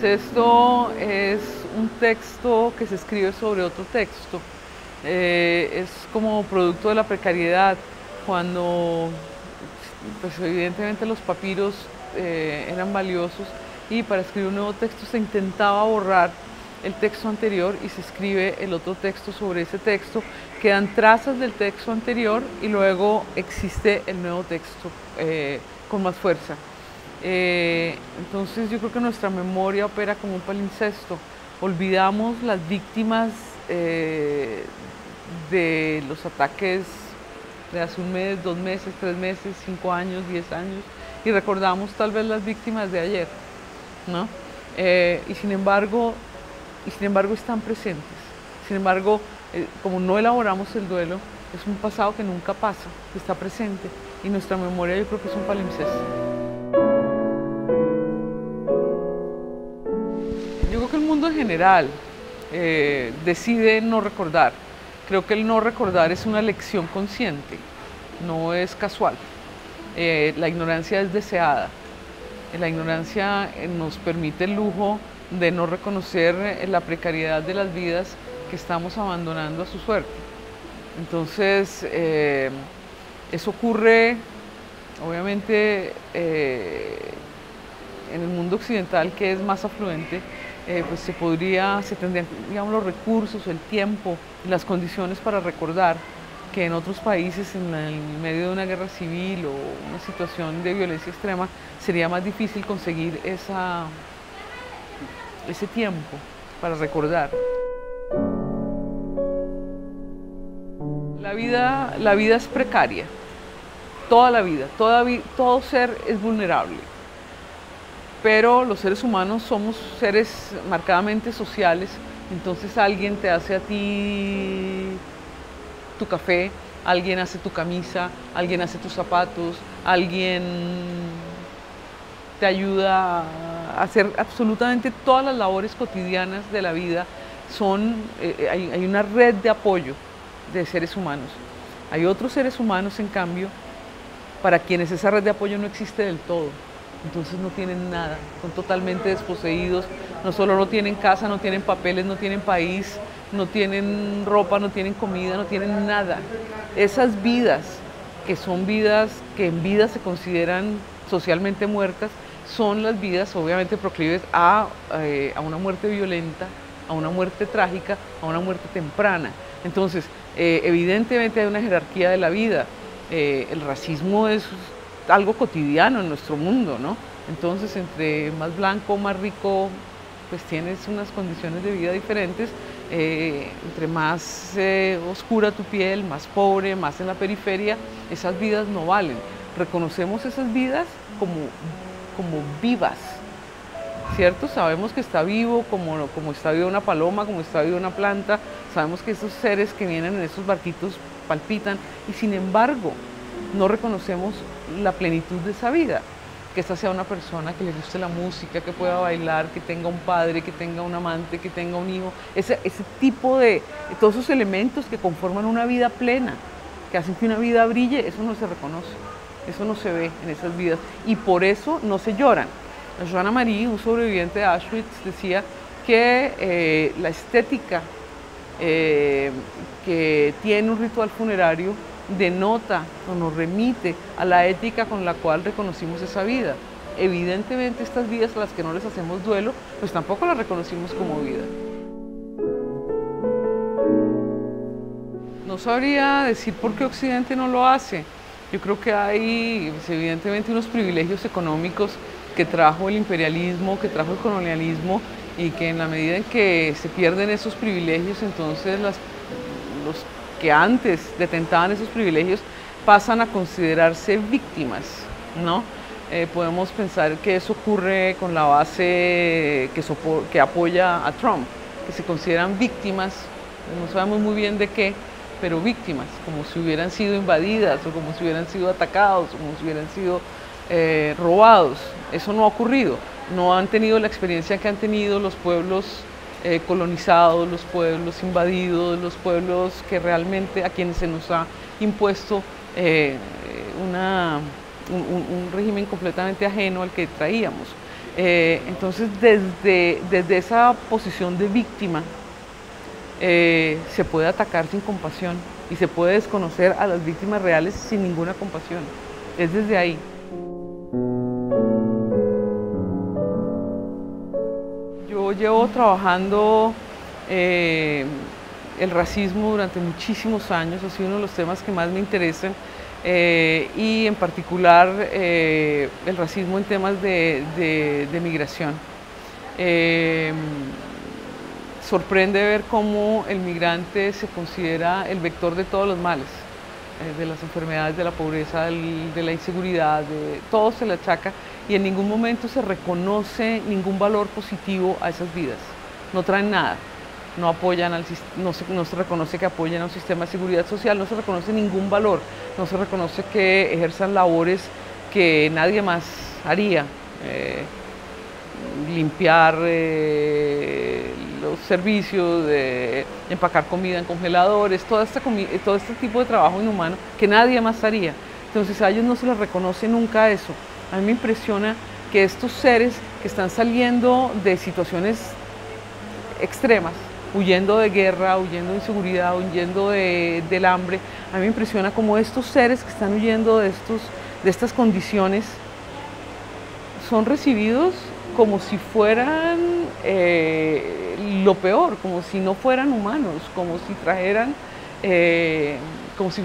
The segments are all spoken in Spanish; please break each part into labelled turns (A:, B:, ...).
A: palincesto es un texto que se escribe sobre otro texto. Es como producto de la precariedad, cuando pues evidentemente los papiros eran valiosos y para escribir un nuevo texto se intentaba borrar el texto anterior y se escribe el otro texto sobre ese texto, quedan trazas del texto anterior y luego existe el nuevo texto con más fuerza. Entonces yo creo que nuestra memoria opera como un palincesto. Olvidamos las víctimas de los ataques de hace un mes, 2 meses, 3 meses, 5 años, 10 años y recordamos tal vez las víctimas de ayer, ¿no? Y sin embargo están presentes. Sin embargo, como no elaboramos el duelo, es un pasado que nunca pasa, que está presente y nuestra memoria yo creo que es un palimpsesto. Yo creo que el mundo en general decide no recordar. Creo que el no recordar es una elección consciente, no es casual. La ignorancia es deseada. La ignorancia nos permite el lujo de no reconocer la precariedad de las vidas que estamos abandonando a su suerte. Entonces, eso ocurre, obviamente, en el mundo occidental, que es más afluente, pues se tendrían, digamos, los recursos, el tiempo, las condiciones para recordar, que en otros países, en medio de una guerra civil o una situación de violencia extrema, sería más difícil conseguir ese tiempo para recordar. La vida es precaria, toda la vida, todo ser es vulnerable. Pero los seres humanos somos seres marcadamente sociales, entonces alguien te hace a ti tu café, alguien hace tu camisa, alguien hace tus zapatos, alguien te ayuda a hacer absolutamente todas las labores cotidianas de la vida. Hay una red de apoyo de seres humanos. Hay otros seres humanos, en cambio, para quienes esa red de apoyo no existe del todo. Entonces no tienen nada, son totalmente desposeídos, no solo no tienen casa, no tienen papeles, no tienen país, no tienen ropa, no tienen comida, no tienen nada. Esas vidas, que son vidas que en vida se consideran socialmente muertas, son las vidas obviamente proclives a una muerte violenta, a una muerte trágica, a una muerte temprana. Entonces, evidentemente hay una jerarquía de la vida. El racismo es algo cotidiano en nuestro mundo, ¿no? Entonces, entre más blanco, más rico, pues tienes unas condiciones de vida diferentes. Entre más oscura tu piel, más pobre, más en la periferia, esas vidas no valen. Reconocemos esas vidas como vivas, ¿cierto? Sabemos que está vivo, como está viva una paloma, como está viva una planta. Sabemos que esos seres que vienen en esos barquitos palpitan y sin embargo no reconocemos la plenitud de esa vida, que esta sea una persona que le guste la música, que pueda bailar, que tenga un padre, que tenga un amante, que tenga un hijo, ese tipo de todos esos elementos que conforman una vida plena, que hacen que una vida brille, eso no se reconoce, eso no se ve en esas vidas y por eso no se lloran. Joanna Marie, un sobreviviente de Auschwitz, decía que la estética que tiene un ritual funerario denota o nos remite a la ética con la cual reconocimos esa vida. Evidentemente estas vidas a las que no les hacemos duelo, pues tampoco las reconocimos como vida. No sabría decir por qué Occidente no lo hace. Yo creo que hay pues, evidentemente unos privilegios económicos que trajo el imperialismo, que trajo el colonialismo y que en la medida en que se pierden esos privilegios, entonces los que antes detentaban esos privilegios pasan a considerarse víctimas, ¿no? Podemos pensar que eso ocurre con la base que apoya a Trump, que se consideran víctimas, no sabemos muy bien de qué, pero víctimas, como si hubieran sido invadidas o como si hubieran sido atacados o como si hubieran sido robados. Eso no ha ocurrido, no han tenido la experiencia que han tenido los pueblos colonizados, los pueblos invadidos, los pueblos que realmente a quienes se nos ha impuesto un régimen completamente ajeno al que traíamos. Entonces, desde esa posición de víctima, se puede atacar sin compasión y se puede desconocer a las víctimas reales sin ninguna compasión. Es desde ahí. Yo llevo trabajando el racismo durante muchísimos años, ha sido uno de los temas que más me interesan, y en particular el racismo en temas de migración. Sorprende ver cómo el migrante se considera el vector de todos los males, de las enfermedades, de la pobreza, de la inseguridad, de todo se le achaca y en ningún momento se reconoce ningún valor positivo a esas vidas. No traen nada, no apoyan no se reconoce que apoyen a un sistema de seguridad social, no se reconoce ningún valor, no se reconoce que ejerzan labores que nadie más haría. Limpiar los servicios, empacar comida en congeladores, todo este tipo de trabajo inhumano que nadie más haría. Entonces a ellos no se les reconoce nunca eso. A mí me impresiona que estos seres que están saliendo de situaciones extremas, huyendo de guerra, huyendo de inseguridad, huyendo del hambre, a mí me impresiona cómo estos seres que están huyendo de estas condiciones son recibidos como si fueran lo peor, como si no fueran humanos, como si trajeran, como si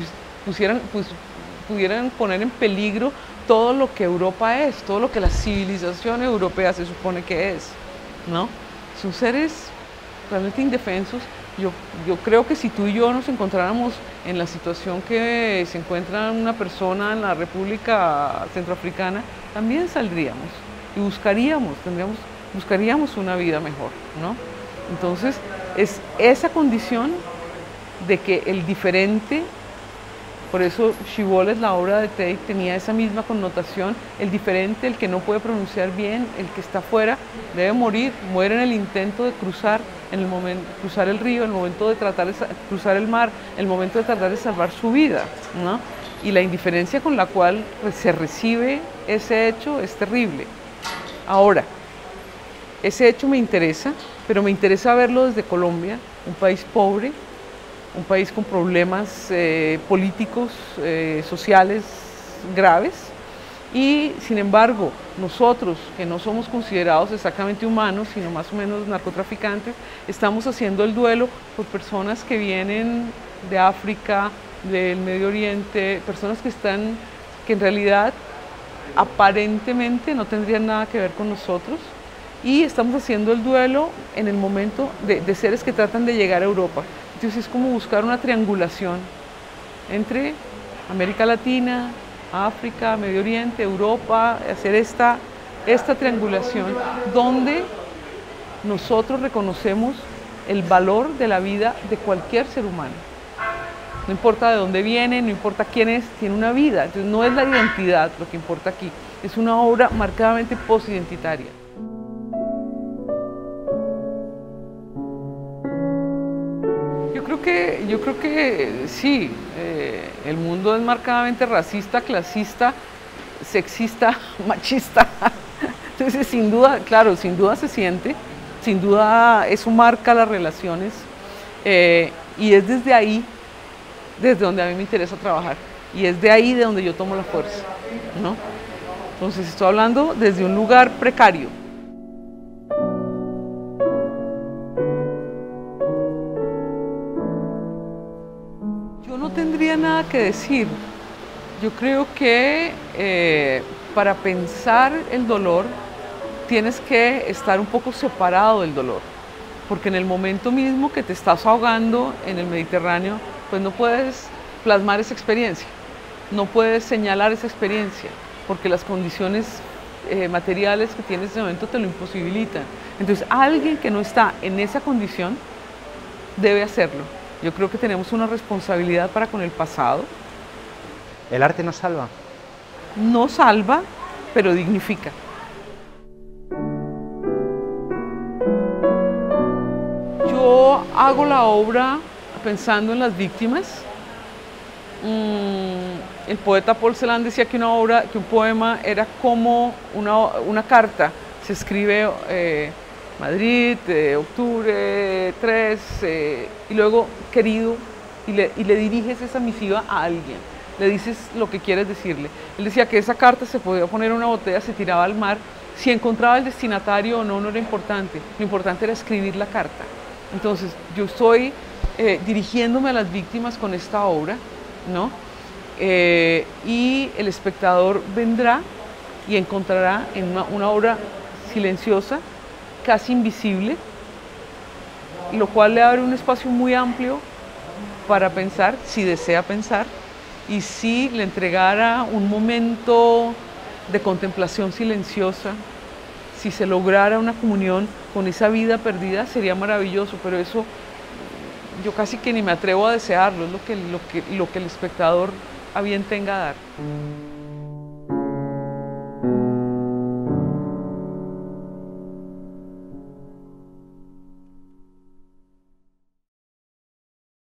A: pudieran poner en peligro todo lo que Europa es, todo lo que la civilización europea se supone que es, ¿no? Son seres realmente indefensos. Yo creo que si tú y yo nos encontráramos en la situación que se encuentra una persona en la República Centroafricana, también saldríamos y buscaríamos una vida mejor, ¿no? Entonces, es esa condición de que el diferente, por eso Shibboleth, la obra de Tate, tenía esa misma connotación, el diferente, el que no puede pronunciar bien, el que está afuera, debe morir, muere en el intento de cruzar el río, en el momento de tratar de cruzar el mar, en el momento de tratar de salvar su vida, ¿no? Y la indiferencia con la cual se recibe ese hecho es terrible. Ahora, ese hecho me interesa, pero me interesa verlo desde Colombia, un país pobre, un país con problemas políticos, sociales graves, y sin embargo nosotros, que no somos considerados exactamente humanos, sino más o menos narcotraficantes, estamos haciendo el duelo por personas que vienen de África, del Medio Oriente, personas que en realidad aparentemente no tendrían nada que ver con nosotros, y estamos haciendo el duelo en el momento de seres que tratan de llegar a Europa. Entonces es como buscar una triangulación entre América Latina, África, Medio Oriente, Europa, hacer esta triangulación donde nosotros reconocemos el valor de la vida de cualquier ser humano. No importa de dónde viene, no importa quién es, tiene una vida. Entonces no es la identidad lo que importa aquí, es una obra marcadamente posidentitaria. Yo creo que sí, el mundo es marcadamente racista, clasista, sexista, machista. Entonces sin duda, claro, sin duda se siente, sin duda eso marca las relaciones, y es desde ahí desde donde a mí me interesa trabajar, y es de ahí de donde yo tomo la fuerza, ¿no? Entonces estoy hablando desde un lugar precario. Yo no tendría nada que decir. Yo creo que para pensar el dolor tienes que estar un poco separado del dolor, porque en el momento mismo que te estás ahogando en el Mediterráneo, pues no puedes plasmar esa experiencia, no puedes señalar esa experiencia, porque las condiciones materiales que tienes en ese momento te lo imposibilitan. Entonces, alguien que no está en esa condición debe hacerlo. Yo creo que tenemos una responsabilidad para con el pasado.
B: ¿El arte nos salva?
A: No salva, pero dignifica. Yo hago la obra pensando en las víctimas. El poeta Paul Celan decía que un poema era como una carta Se escribe Madrid, octubre 3, y luego querido, y le diriges esa misiva a alguien, le dices lo que quieres decirle. Él decía que esa carta se podía poner en una botella, se tiraba al mar, si encontraba el destinatario o no, no era importante, lo importante era escribir la carta. Entonces yo estoy dirigiéndome a las víctimas con esta obra, ¿no? Y el espectador vendrá y encontrará en una obra silenciosa, casi invisible, lo cual le abre un espacio muy amplio para pensar, si desea pensar, y si le entregara un momento de contemplación silenciosa, si se lograra una comunión con esa vida perdida, sería maravilloso, pero eso yo casi que ni me atrevo a desearlo, es lo que el espectador a bien tenga a dar.